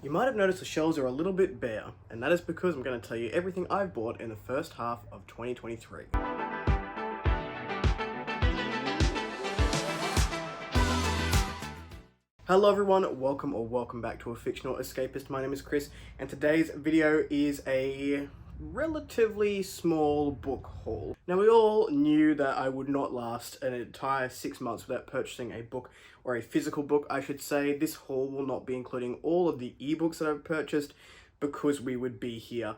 You might have noticed the shelves are a little bit bare, and that is because I'm going to tell you everything I've bought in the first half of 2023. Hello everyone, welcome back to A Fictional Escapist. My name is Kris, and today's video is a relatively small book haul. Now, we all knew that I would not last an entire 6 months without purchasing a book, or a physical book I should say. This haul will not be including all of the ebooks that I've purchased because we would be here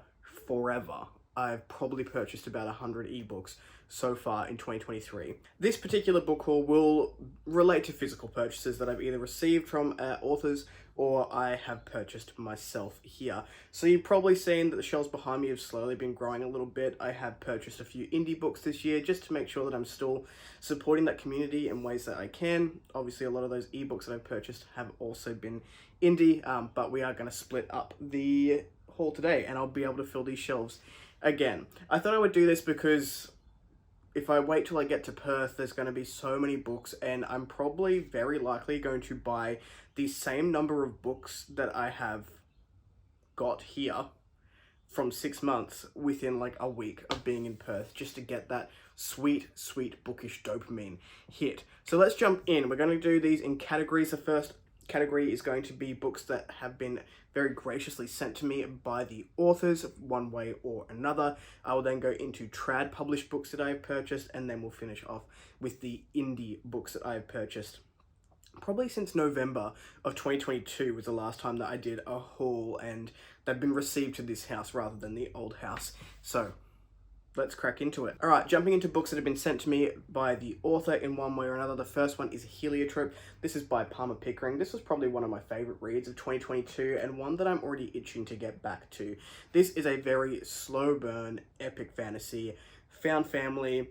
forever. I've probably purchased about 100 ebooks so far in 2023. This particular book haul will relate to physical purchases that I've either received from authors or I have purchased myself here. So you've probably seen that the shelves behind me have slowly been growing a little bit. I have purchased a few indie books this year just to make sure that I'm still supporting that community in ways that I can. Obviously, a lot of those ebooks that I've purchased have also been indie, but we are going to split up the haul today and I'll be able to fill these shelves again. I thought I would do this because if I wait till I get to Perth, there's going to be so many books, and I'm probably very likely going to buy the same number of books that I have got here from 6 months within like a week of being in Perth, just to get that sweet bookish dopamine hit. So let's jump in. We're going to do these in categories. The first category is going to be books that have been very graciously sent to me by the authors one way or another. I will then go into trad published books that I've purchased, and then we'll finish off with the indie books that I've purchased. Probably since November of 2022 was the last time that I did a haul, and they've been received to this house rather than the old house. So let's crack into it. All right, jumping into books that have been sent to me by the author in one way or another. The first one is Heliotrope. This is by Palmer Pickering. This was probably one of my favorite reads of 2022 and one that I'm already itching to get back to. This is a very slow burn, epic fantasy, found family.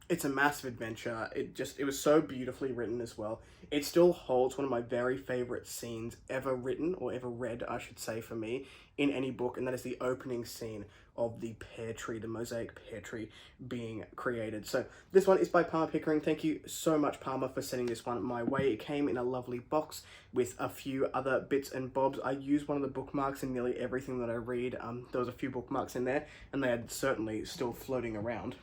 It's a massive adventure. It was so beautifully written as well. It still holds one of my very favorite scenes ever written, or ever read, I should say, for me, in any book, and that is the opening scene of the pear tree, the mosaic pear tree being created. So this one is by Palmer Pickering. Thank you so much, Palmer, for sending this one my way. It came in a lovely box with a few other bits and bobs. I use one of the bookmarks in nearly everything that I read. There was a few bookmarks in there, and they are certainly still floating around.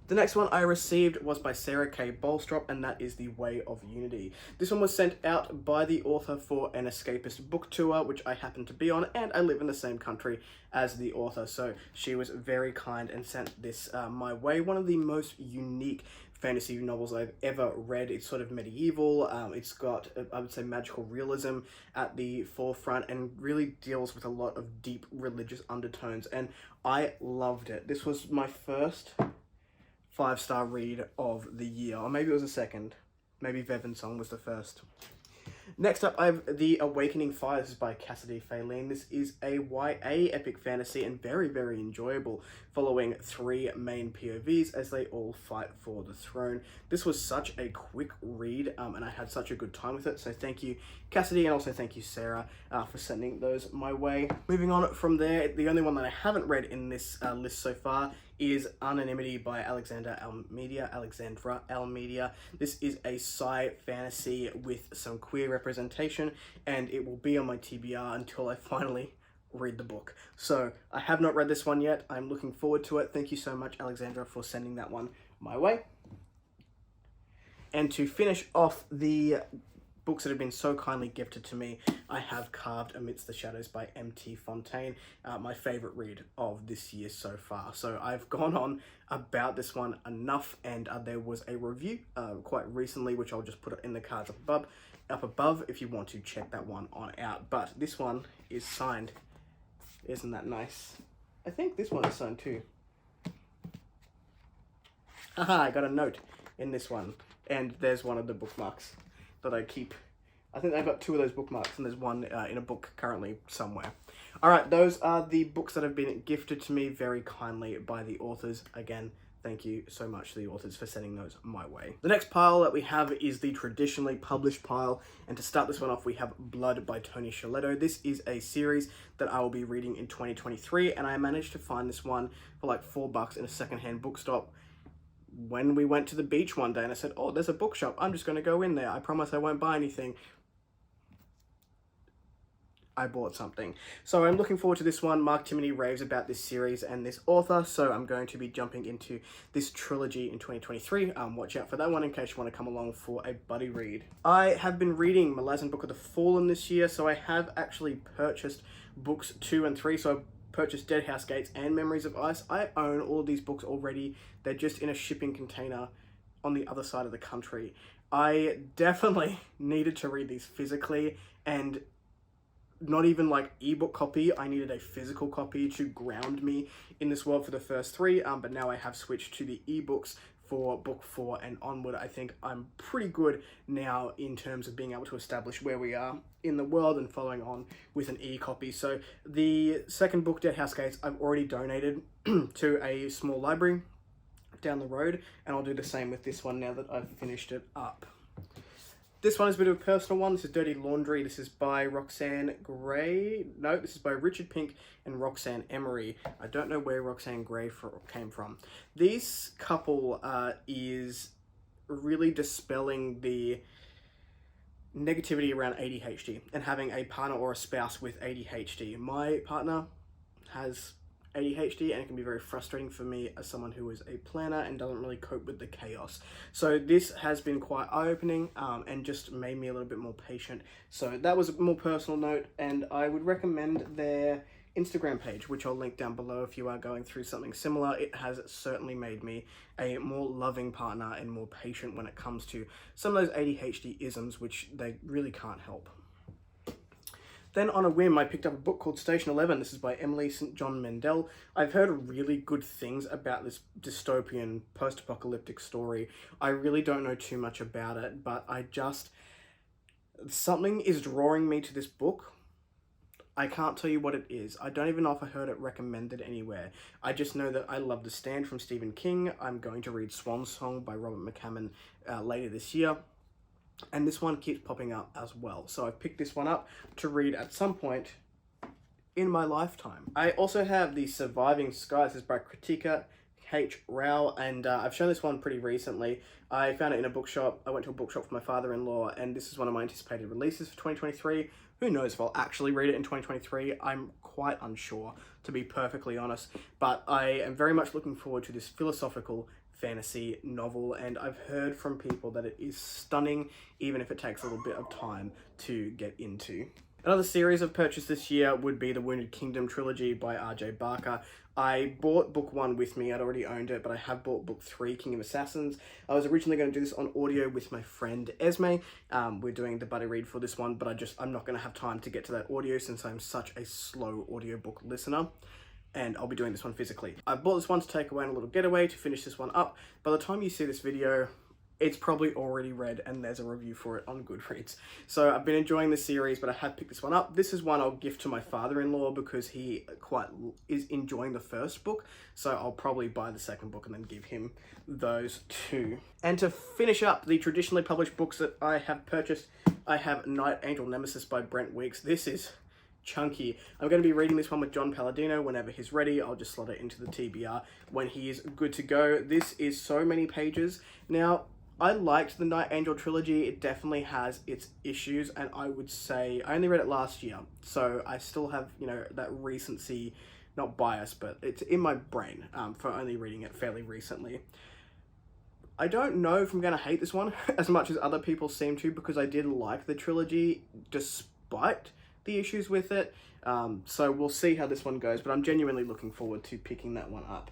The next one I received was by Sarah K. Bolstrop, and that is The Way of Unity. This one was sent out by the author for an Escapist book tour, which I happen to be on, and I live in the same country as the author, so she was very kind and sent this my way. One of the most unique fantasy novels I've ever read. It's sort of medieval. It's got, I would say, magical realism at the forefront, and really deals with a lot of deep religious undertones, and I loved it. This was my first 5-star read of the year, or maybe it was the second. Maybe Vevensong was the first. Next up, I have The Awakening Fire. This is by Cassidy Faylene. This is a YA epic fantasy and very enjoyable, following 3 main POVs as they all fight for the throne. This was such a quick read, and I had such a good time with it, so thank you, Cassidy, and also thank you, Sarah, for sending those my way. Moving on from there, the only one that I haven't read in this list so far is Anonymity by Alexandra Almeida. This is a sci fantasy with some queer representation, and it will be on my TBR until I finally read the book. So I have not read this one yet. I'm looking forward to it. Thank you so much, Alexandra, for sending that one my way. And to finish off the books that have been so kindly gifted to me, I have Carved Amidst the Shadows by M.T. Fontaine, my favorite read of this year so far. So I've gone on about this one enough, and there was a review quite recently, which I'll just put in the cards up above if you want to check that one on out. But this one is signed. Isn't that nice? I think this one is signed too. Haha, I got a note in this one, and there's one of the bookmarks that I keep. I think I've got 2 of those bookmarks, and there's one in a book currently somewhere. All right, those are the books that have been gifted to me very kindly by the authors. Again, thank you so much to the authors for sending those my way. The next pile that we have is the traditionally published pile, and to start this one off, we have Blood by Tony Scialetto. This is a series that I will be reading in 2023, and I managed to find this one for like $4 in a secondhand bookstop when we went to the beach one day, and I said, oh, there's a bookshop. I'm just going to go in there. I promise I won't buy anything. I bought something. So I'm looking forward to this one. Mark Timony raves about this series and this author, so I'm going to be jumping into this trilogy in 2023. Watch out for that one in case you want to come along for a buddy read. I have been reading Malazan Book of the Fallen this year, so I have actually purchased books 2 and 3. So I purchased Dead House Gates and Memories of Ice. I own all of these books already. They're just in a shipping container on the other side of the country. I definitely needed to read these physically, and not even like ebook copy. I needed a physical copy to ground me in this world for the first 3, but now I have switched to the ebooks for book 4 and onward. I think I'm pretty good now in terms of being able to establish where we are in the world and following on with an e-copy. So the second book, Dead House Gates, I've already donated to a small library down the road, and I'll do the same with this one now that I've finished it up. This one is a bit of a personal one. This is Dirty Laundry. This is by Roxanne Gray. No, this is by Richard Pink and Roxanne Emery. I don't know where Roxanne Gray came from. This couple is really dispelling the negativity around ADHD and having a partner or a spouse with ADHD. My partner has ADHD, and it can be very frustrating for me as someone who is a planner and doesn't really cope with the chaos. So this has been quite eye-opening and just made me a little bit more patient. So that was a more personal note, and I would recommend their Instagram page, which I'll link down below if you are going through something similar. It has certainly made me a more loving partner and more patient when it comes to some of those ADHD isms, which they really can't help. Then on a whim, I picked up a book called Station 11. This is by Emily St. John Mandel. I've heard really good things about this dystopian post-apocalyptic story. I really don't know too much about it, but something is drawing me to this book. I can't tell you what it is. I don't even know if I heard it recommended anywhere. I just know that I love The Stand from Stephen King. I'm going to read Swan Song by Robert McCammon later this year. And this one keeps popping up as well. So I've picked this one up to read at some point in my lifetime. I also have The Surviving Skies. This is by Kritika H. Rao, and I've shown this one pretty recently. I found it in a bookshop. I went to a bookshop for my father-in-law, and this is one of my anticipated releases for 2023. Who knows if I'll actually read it in 2023. I'm quite unsure, to be perfectly honest. But I am very much looking forward to this philosophical fantasy novel, and I've heard from people that it is stunning, even if it takes a little bit of time to get into. Another series I've purchased this year would be the Wounded Kingdom trilogy by R.J. Barker. I bought book 1 with me. I'd already owned it, but I have bought book 3, King of Assassins. I was originally going to do this on audio with my friend Esme. We're doing the buddy read for this one, but I'm not going to have time to get to that audio since I'm such a slow audiobook listener. And I'll be doing this one physically. I bought this one to take away on a little getaway to finish this one up. By the time you see this video, it's probably already read and there's a review for it on Goodreads. So I've been enjoying this series, but I have picked this one up. This is one I'll gift to my father-in-law because he is enjoying the first book. So I'll probably buy the second book and then give him those 2. And to finish up the traditionally published books that I have purchased, I have Night Angel Nemesis by Brent Weeks. This is chunky. I'm going to be reading this one with John Palladino whenever he's ready. I'll just slot it into the TBR when he is good to go. This is so many pages. Now, I liked the Night Angel trilogy. It definitely has its issues, and I would say I only read it last year, so I still have, that recency, not bias, but it's in my brain for only reading it fairly recently. I don't know if I'm going to hate this one as much as other people seem to, because I did like the trilogy despite the issues with it. So we'll see how this one goes, but I'm genuinely looking forward to picking that one up.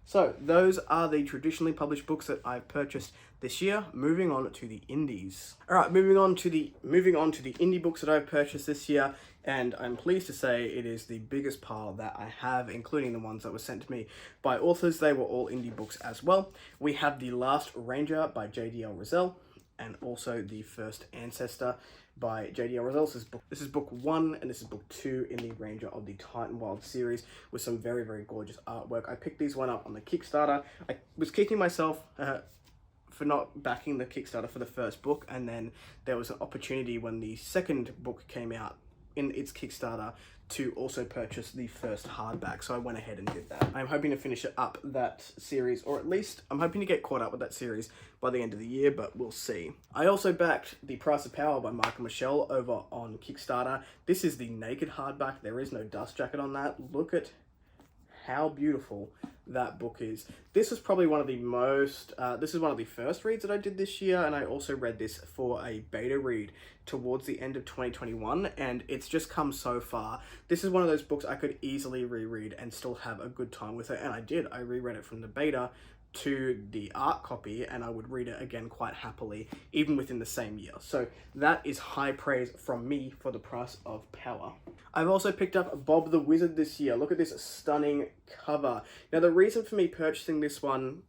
So those are the traditionally published books that I've purchased this year. Moving on to the indies. All right, moving on to the indie books that I've purchased this year, and I'm pleased to say it is the biggest pile that I have, including the ones that were sent to me by authors. They were all indie books as well. We have The Last Ranger by J.D.L. Rizal, and also The First Ancestor by J.D.L. Rizal. This is book 1, and this is book 2 in the Ranger of the Titanwild series with some very, very gorgeous artwork. I picked these one up on the Kickstarter. I was kicking myself for not backing the Kickstarter for the first book, and then there was an opportunity when the second book came out in its Kickstarter to also purchase the first hardback, so I went ahead and did that. I'm hoping to finish up that series, or at least I'm hoping to get caught up with that series by the end of the year, but we'll see. I also backed The Price of Power by Michael Michelle over on Kickstarter. This is the naked hardback. There is no dust jacket on that. Look at how beautiful that book is. This was probably one of the most, this is one of the first reads that I did this year, and I also read this for a beta read towards the end of 2021, and it's just come so far. This is one of those books I could easily reread and still have a good time with it, and I did. I reread it from the beta to the art copy, and I would read it again quite happily, even within the same year. So that is high praise from me for The Price of Power. I've also picked up Bob the Wizard this year. Look at this stunning cover. Now, the reason for me purchasing this one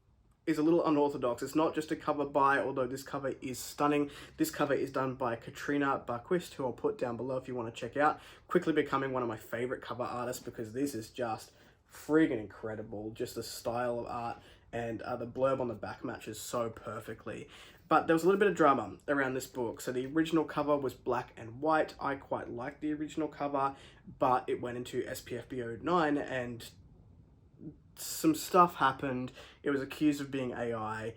is a little unorthodox. It's not just a cover by, although this cover is stunning. This cover is done by Katrina Barquist, who I'll put down below if you want to check out. Quickly becoming one of my favorite cover artists, because this is just friggin' incredible. Just the style of art, and the blurb on the back matches so perfectly. But there was a little bit of drama around this book. So the original cover was black and white. I quite liked the original cover, but it went into SPF B09 and some stuff happened. It was accused of being AI.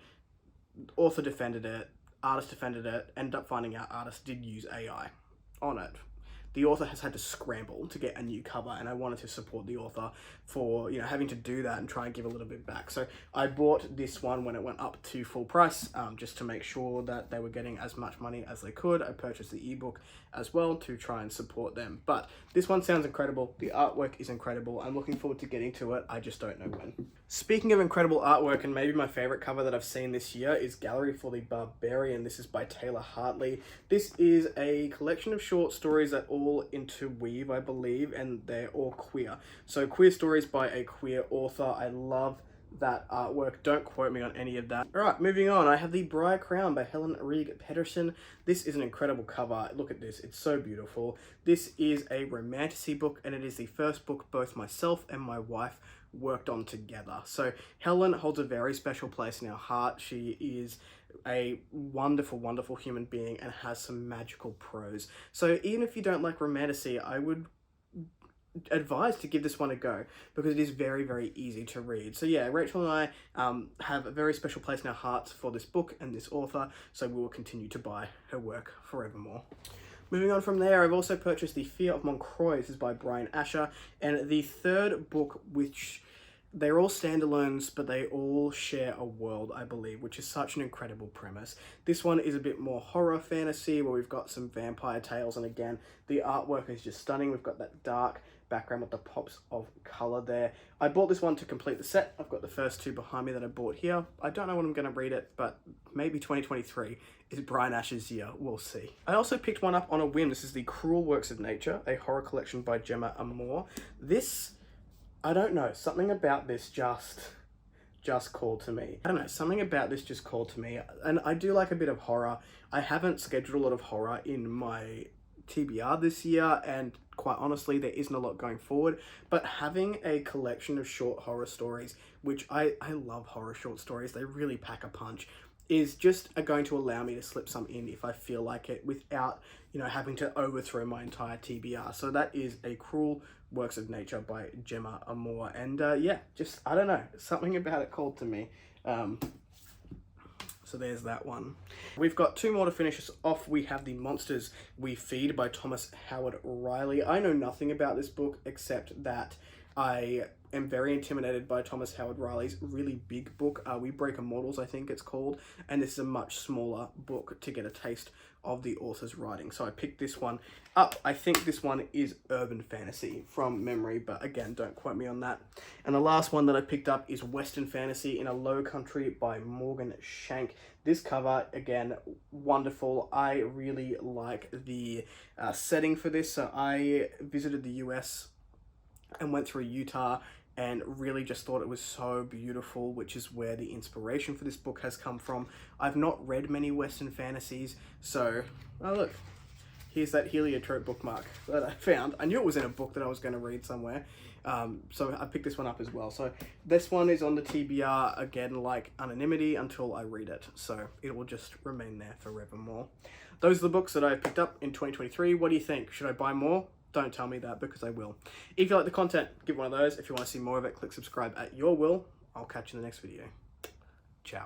Author defended it, artist defended it, ended up finding out artist did use AI on it. The author has had to scramble to get a new cover, and I wanted to support the author for, you know, having to do that and try and give a little bit back. So I bought this one when it went up to full price, just to make sure that they were getting as much money as they could. I purchased the ebook as well to try and support them. But this one sounds incredible. The artwork is incredible. I'm looking forward to getting to it. I just don't know when. Speaking of incredible artwork, and maybe my favorite cover that I've seen this year is Gallery for the Barbarian. This is by Taylor Hartley. This is a collection of short stories that all interweave, I believe, and they're all queer. So queer stories by a queer author. I love that artwork. Don't quote me on any of that. All right, moving on. I have The Briar Crown by Helen Reig Pedersen. This is an incredible cover. Look at this. It's so beautiful. This is a romantasy book, and it is the first book both myself and my wife worked on together. So Helen holds a very special place in our heart. She is a wonderful, wonderful human being and has some magical prose. So even if you don't like romantasy, I would advise to give this one a go, because it is very, very easy to read. So yeah, Rachel and I have a very special place in our hearts for this book and this author, so we will continue to buy her work forevermore. Moving on from there, I've also purchased The Fear of Moncroy. This is by Brian Asher, and the third book, which they're all standalones, but they all share a world, I believe, which is such an incredible premise. This one is a bit more horror fantasy, where we've got some vampire tales, and again, the artwork is just stunning. We've got that dark background with the pops of color there. I bought this one to complete the set. I've got the first two behind me that I bought here. I don't know when I'm going to read it, but maybe 2023 is Brian Asher's year. We'll see. I also picked one up on a whim. This is The Cruel Works of Nature, a horror collection by Gemma Amor. This, I don't know, something about this just called to me. I don't know, something about this just called to me. And I do like a bit of horror. I haven't scheduled a lot of horror in my TBR this year, and quite honestly, there isn't a lot going forward. But having a collection of short horror stories, which I love horror short stories, they really pack a punch, is just going to allow me to slip some in if I feel like it, without, you know, having to overthrow my entire TBR. So that is A Cruel Works of Nature by Gemma Amor. And yeah, just, I don't know, something about it called to me. So there's that one. We've got two more to finish us off. We have The Monsters We Feed by Thomas Howard Riley. I know nothing about this book except that I am very intimidated by Thomas Howard Riley's really big book, We Break Immortals, I think it's called, and this is a much smaller book to get a taste of the author's writing. So I picked this one up. I think this one is urban fantasy from memory, but again, don't quote me on that. And the last one that I picked up is Western Fantasy in a Low Country by Morgan Shank. This cover, again, wonderful. I really like the setting for this. So I visited the US and went through Utah, and really just thought it was so beautiful, which is where the inspiration for this book has come from. I've not read many Western fantasies, so, oh look, here's that heliotrope bookmark that I found. I knew it was in a book that I was going to read somewhere. So I picked this one up as well. So this one is on the TBR, again, like anonymity until I read it. So it will just remain there forevermore. Those are the books that I picked up in 2023. What do you think? Should I buy more? Don't tell me that, because I will. If you like the content, give one of those. If you want to see more of it, click subscribe at your will. I'll catch you in the next video. Ciao.